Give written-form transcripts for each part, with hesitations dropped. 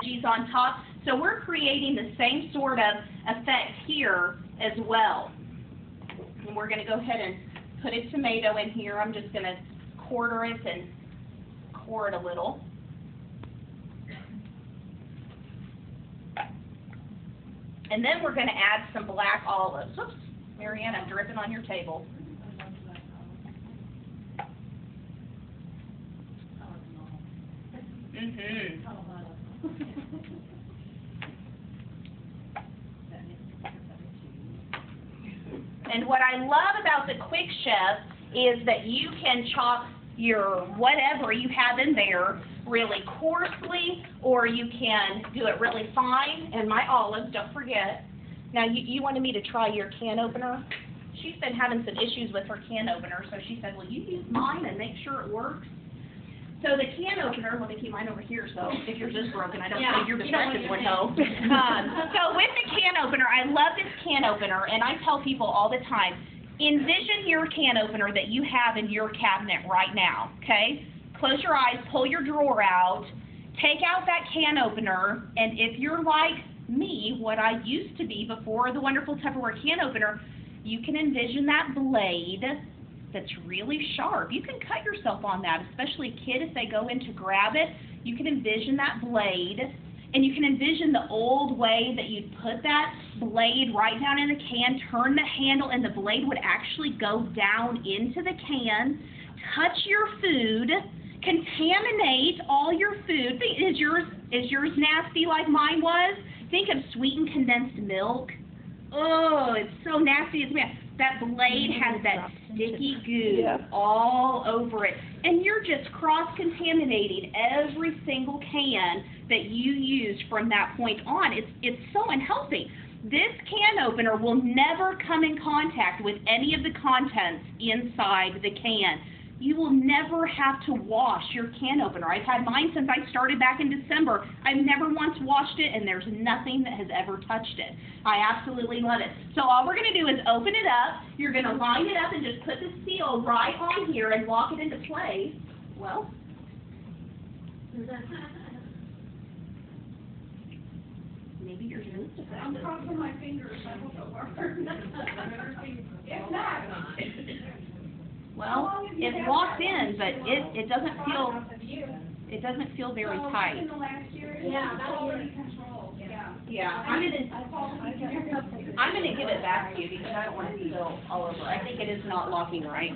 veggies on top. So we're creating the same sort of effect here as well. And we're going to go ahead and put a tomato in here. I'm just going to quarter it and core it a little. And then we're going to add some black olives. Oops, Marianne, I'm dripping on your table. And what I love about the Quick Chef is that you can chop your whatever you have in there really coarsely, or you can do it really fine. And my olives, don't forget. Now, you wanted me to try your can opener. She's been having some issues with her can opener, so she said, well, you use mine and make sure it works. So the can opener, let me keep mine over here, so if yours is broken, I don't think your perspective would know. So with the can opener, I love this can opener, and I tell people all the time, envision your can opener that you have in your cabinet right now, okay? Close your eyes, pull your drawer out, take out that can opener, and if you're like me, what I used to be before the wonderful Tupperware can opener, you can envision that blade that's really sharp. You can cut yourself on that, especially a kid if they go in to grab it. You can envision that blade, and you can envision the old way that you'd put that blade right down in the can, turn the handle, and the blade would actually go down into the can, touch your food, contaminate all your food. Is yours nasty like mine was? Think of sweetened condensed milk. Oh, it's so nasty. That blade has that sticky goo all over it. And you're just cross-contaminating every single can that you use from that point on. It's so unhealthy. This can opener will never come in contact with any of the contents inside the can. You will never have to wash your can opener. I've had mine since I started back in December. I've never once washed it, and there's nothing that has ever touched it. I absolutely love it. So all we're going to do is open it up. You're going to line it up and just put the seal right on here and lock it into place. Well, maybe you're used to that. I'm crossing my fingers. I hope it works. If not. Well, it's locked in, but it doesn't feel very tight. In the last year, yeah, that's already controlled. Yeah, I'm gonna give it back to you because I don't want it to spill all over. I think it is not locking right.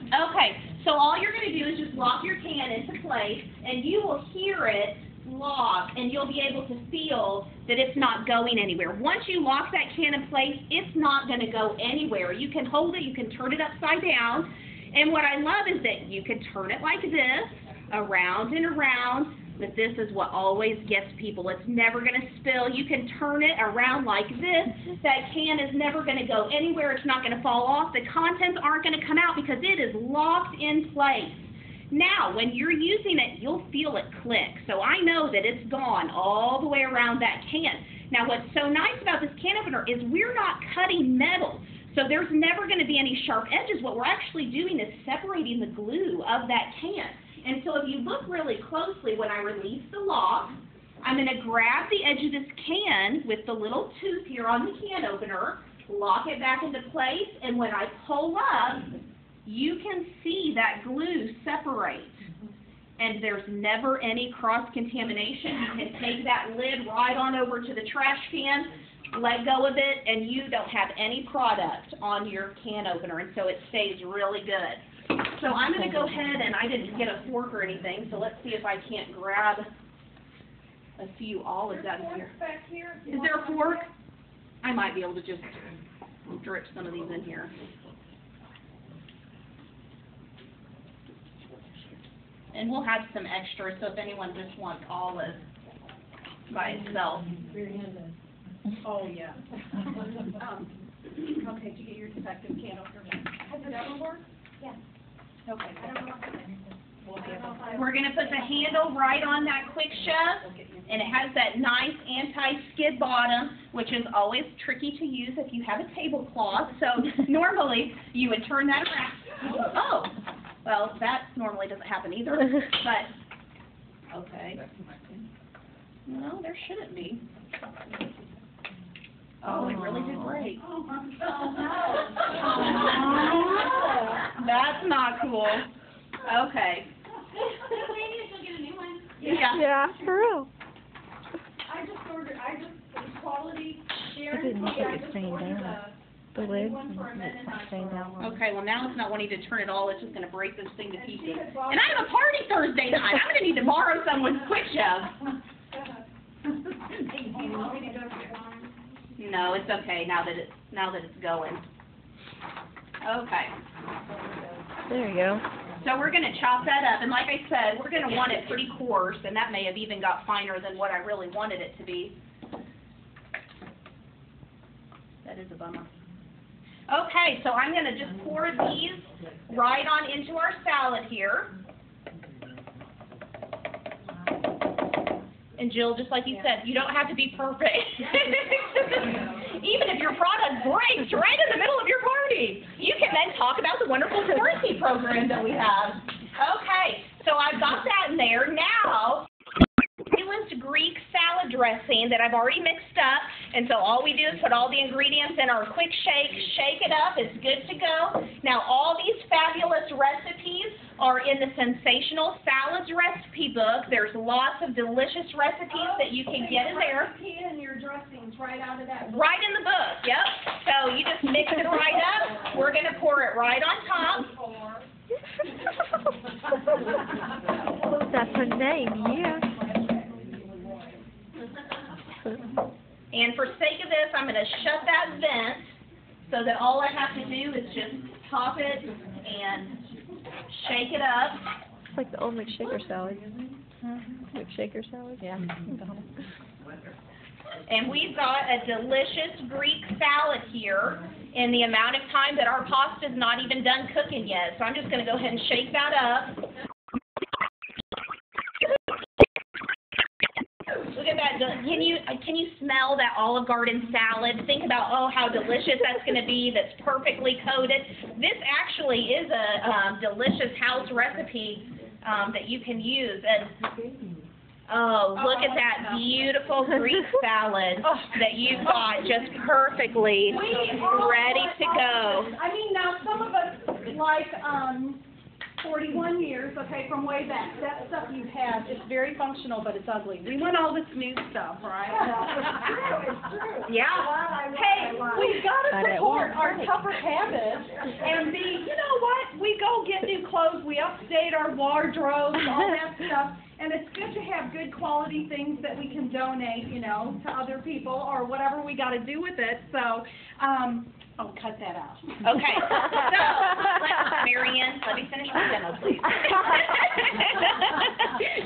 Okay, so all you're gonna do is just lock your can into place, and you will hear it lock, and you'll be able to feel that it's not going anywhere. Once you lock that can in place, it's not going to go anywhere. You can hold it, you can turn it upside down, and what I love is that you can turn it like this, around and around, but this is what always gets people. It's never going to spill. You can turn it around like this. That can is never going to go anywhere. It's not going to fall off. The contents aren't going to come out because it is locked in place. Now, when you're using it, you'll feel it click. So I know that it's gone all the way around that can. Now, what's so nice about this can opener is we're not cutting metal. So there's never going to be any sharp edges. What we're actually doing is separating the glue of that can. And so if you look really closely, when I release the lock, I'm going to grab the edge of this can with the little tooth here on the can opener, lock it back into place, and when I pull up, you can see that glue separate, and there's never any cross-contamination. You can take that lid right on over to the trash can, let go of it, and you don't have any product on your can opener, and so it stays really good. So I'm going to go ahead, and I didn't get a fork or anything, so let's see if I can't grab a few olives out of here. Is there a fork? I might be able to just drip some of these in here. And we'll have some extras, so if anyone just wants olive by itself. Oh, yeah. Okay, did you get your defective can opener? Has it ever worked? Yeah. Okay. We're going to put the handle right on that Quick Chef, and it has that nice anti-skid bottom, which is always tricky to use if you have a tablecloth. So normally you would turn that around. Oh, well, that normally doesn't happen either. But okay. No, there shouldn't be. Oh, it really did break. Oh, no. That's not cool. Okay. Yeah. Yeah, for real. I just, quality It didn't look like it's staying down. The lid, one for a minute, it's staying down. Okay, well now it's not wanting to turn it all. It's just going to break this thing to pieces. And I have a party Thursday night. I'm going to need to borrow someone's quick shove. No, it's okay now that it's going. Okay. There you go. So we're going to chop that up, and like I said, we're going to want it pretty coarse, and that may have even got finer than what I really wanted it to be. That is a bummer. Okay, so I'm going to just pour these right on into our salad here. And Jill, just like you said, you don't have to be perfect. Even if your product breaks right in the middle of your party, you can then talk about the wonderful warranty program that we have. Okay, so I've got that in there. Now, Greek salad dressing that I've already mixed up, and so all we do is put all the ingredients in our quick shake it up, it's good to go. Now all these fabulous recipes are in the Sensational Salads recipe book. There's lots of delicious recipes that you can get in there. And your dressings right out of that book. Right in the book, yep. So you just mix it right up. We're going to pour it right on top. That's her name, yeah. And for sake of this, I'm going to shut that vent so that all I have to do is just top it and shake it up. It's like the old McShaker salad. McShaker salad? Yeah. And we've got a delicious Greek salad here in the amount of time that our pasta's not even done cooking yet. So I'm just going to go ahead and shake that up. Look at that. Can you smell that Olive Garden salad? Think about, oh, how delicious that's going to be. That's perfectly coated. This actually is a delicious house recipe that you can use. And oh, look at that beautiful Greek salad that you've got just perfectly ready to go. I mean, now some of us like 41 years, okay, from way back. That stuff you have is very functional, but it's ugly. We want all this new stuff, right? It's true. Yeah. Hey, we've got to support our tougher habits and you know what? We go get new clothes, we update our wardrobes, all that stuff, and it's good to have good quality things that we can donate, you know, to other people or whatever we got to do with it. So, oh, cut that out. Okay. So, Marianne, let me finish my demo, please.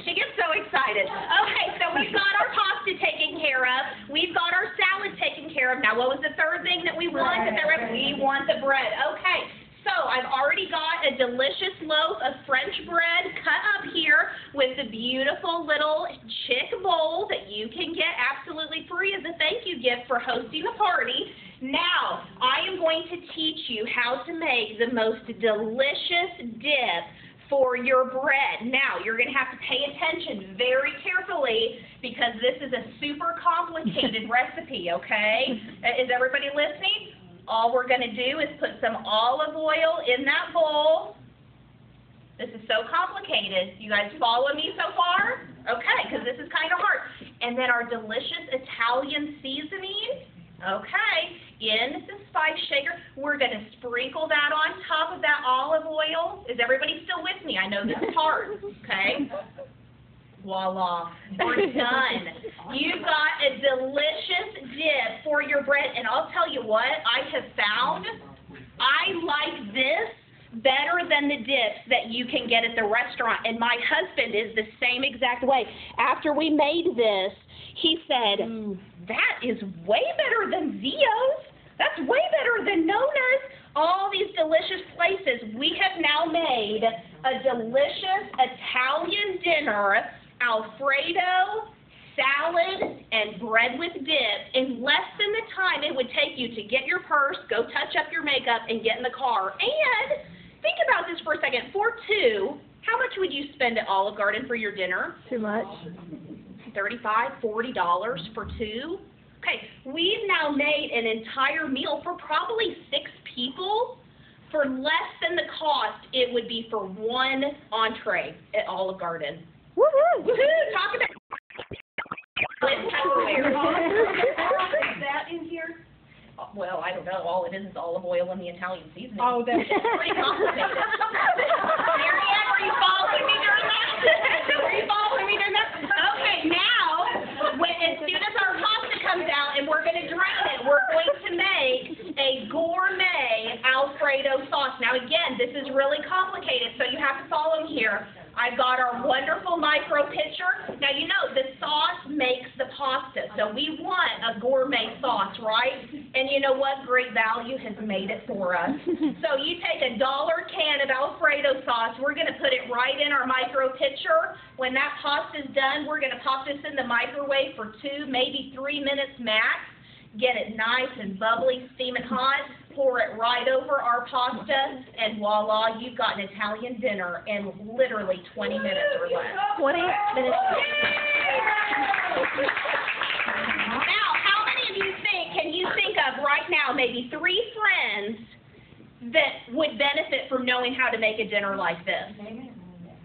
She gets so excited. Okay, so we've got our pasta taken care of. We've got our salad taken care of. Now, what was the third thing that we want? We want the bread. Okay. So I've already got a delicious loaf of French bread cut up here with the beautiful little chick bowl that you can get absolutely free as a thank you gift for hosting a party. Now, I am going to teach you how to make the most delicious dip for your bread. Now, you're going to have to pay attention very carefully because this is a super complicated recipe, okay? Is everybody listening? All we're going to do is put some olive oil in that bowl. This is so complicated. You guys follow me so far? Okay, because this is kind of hard. And then our delicious Italian seasoning. Okay, in the spice shaker, we're going to sprinkle that on top of that olive oil. Is everybody still with me? I know this is hard, okay? Voila, we're done. You've got a delicious dip for your bread, and I'll tell you what, I have found I like this better than the dips that you can get at the restaurant, and my husband is the same exact way. After we made this, he said, that is way better than Zio's. That's way better than Nona's. All these delicious places. We have now made a delicious Italian dinner, Alfredo, salad, and bread with dip in less than the time it would take you to get your purse, go touch up your makeup, and get in the car. And think about this for a second. For two, how much would you spend at Olive Garden for your dinner? Too much. $35, $40 for two. Okay, we've now made an entire meal for probably 6 people for less than the cost it would be for one entree at Olive Garden. Woohoo! Woohoo! Talk about with Tupperware. Is that in here? Well, I don't know. All it is olive oil and the Italian seasoning. Oh, that's Pretty complicated. Marianne, were you following me during that? Were you following me during that? Okay, now, as soon as our pasta comes out and we're going to drain it, we're going to make a gourmet Alfredo sauce. Now, again, this is really complicated, so you have to follow me here. I've got our wonderful micro pitcher. Now, you know, the sauce makes the pasta, so we want a gourmet sauce, right? And you know what? Great Value has made it for us. So you take a $1 can of Alfredo sauce. We're going to put it right in our micro pitcher. When that pasta's done, we're going to pop this in the microwave for 2, maybe 3 minutes max. Get it nice and bubbly, steaming hot. Pour it right over our pasta, and voila, you've got an Italian dinner in literally 20 minutes or less. 20 minutes. Now, how many of you can you think of right now maybe 3 friends that would benefit from knowing how to make a dinner like this?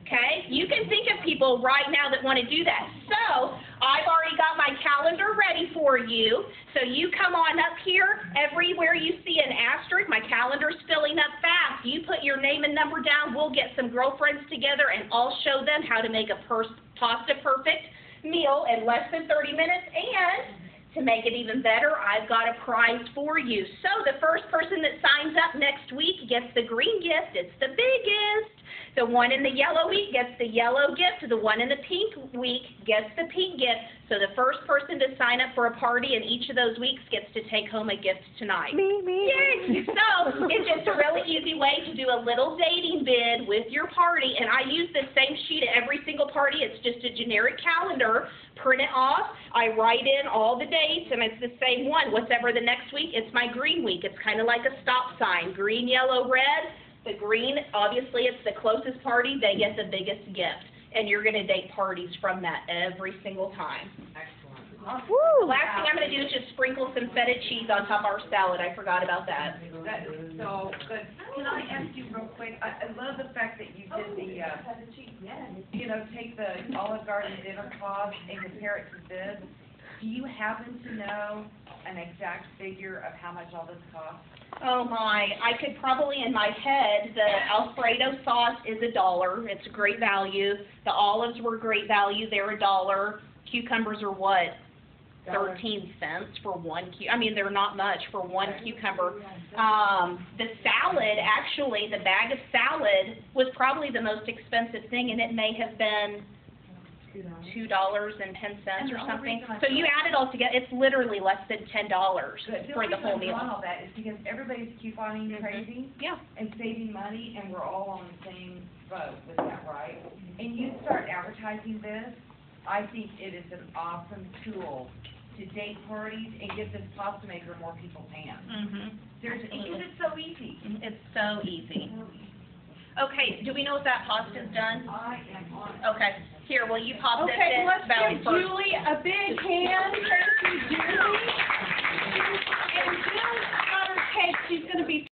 Okay? You can think of people right now that want to do that. So, I've already got my calendar ready for you. So you come on up here. Everywhere you see an asterisk, my calendar's filling up fast. You put your name and number down. We'll get some girlfriends together and I'll show them how to make a pasta perfect meal in less than 30 minutes. And to make it even better, I've got a prize for you. So the first person that signs up next week gets the green gift. It's the biggest. The one in the yellow week gets the yellow gift. The one in the pink week gets the pink gift. So the first person to sign up for a party in each of those weeks gets to take home a gift tonight. Me. Yay! So it's just a really easy way to do a little dating bid with your party. And I use the same sheet at every single party. It's just a generic calendar. Print it off. I write in all the dates, and it's the same one. Whatever the next week, it's my green week. It's kind of like a stop sign. Green, yellow, red. The green, obviously, it's the closest party. They get the biggest gift. And you're going to date parties from that every single time. excellent. The last thing I'm going to do is just sprinkle some feta cheese on top of our salad. I forgot about that. That is so good. Can I ask you real quick, I love the fact that you did the, take the Olive Garden dinner cost and compare it to this. Do you happen to know an exact figure of how much all this costs? Oh my, I could probably in my head, the Alfredo sauce is $1. It's a great value. The olives were great value. They're $1. Cucumbers are what? 13 cents for one I mean, they're not much for one cucumber. The salad, actually, the bag of salad was probably the most expensive thing, and it may have been $2.10 or something. So you add it all together, it's literally less than $10 for the whole meal. All that is because everybody's couponing crazy Yeah. and saving money, and we're all on the same boat with that, right? And you start advertising this, I think it is an awesome tool to date parties and get this pasta maker in more people's hands. Because it's so easy. It's so easy. Okay, do we know if that pasta's done? I am on it. Okay, here, will you pop this Okay, in? let's Valley give first. Julie a big hand. Thank you, Julie. And Julie's got her cake. She's going to be